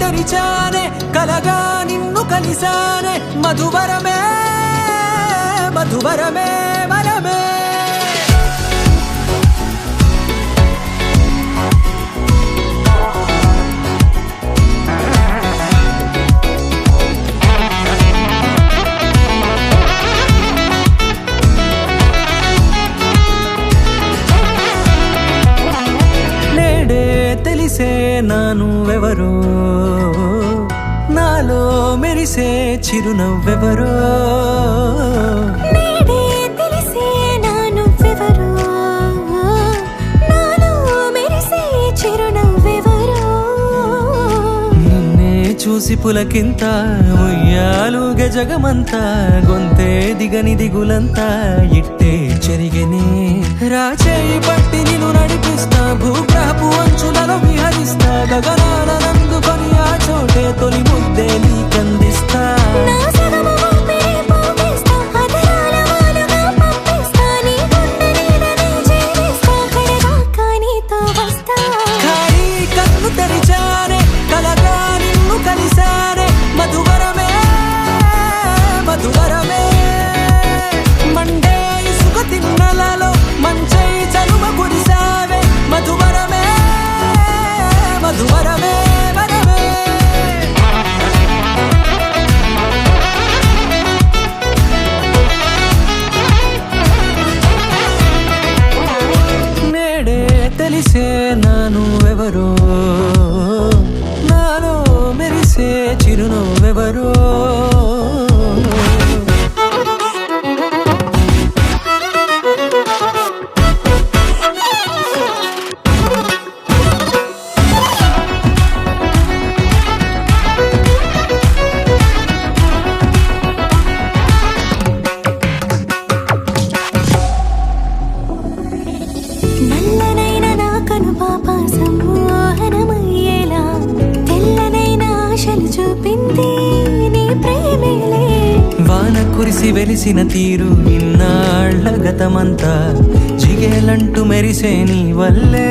తెరిచానే కలగా నిన్ను కలిసానే మధువరమే మధువరమే వరమే తెలిసే నానువెవరో నాలో మెరిసే చిరునవ్వెవరో తెలిసే నానువెవరో నాలో మెరిసే చిరునవ్వెవరో నిన్నే చూసి పులకింత ఉయ్యాలుగ జగమంతా గొంతే దిగని దిగులంతా ఇట్టే చెరిగనే రాచేయి పట్టి నిన్ను నడిపిస్తా భూగ్రహపు అంచులలో విహరిస్తా గగనానందుకొని ఆ చోటే తొలి ముద్దే నీకందిస్తా ఖాళీ కన్ను తెరిచానే కలగా నిన్ను కలిసానే మధువరమే మధువరమే మండే ఇసుక తిన్నలలో మంచై చలువ కురిసావే మధువరమే మధువరమే వరమే నేడే తెలిసే నానువెవరో నాలో మెరిసే చిరునవ్వెవరో నల్లనైన నా కనుపాప సమ్మోహనమయ్యేలా తెల్లనైన ఆశలు చూపింది నీ ప్రేమేలే వాన కురిసి వెలిసిన తీరు ఇన్నాళ్ల గతమంతా జిగేలంటూ మెరిసే నీ వల్లే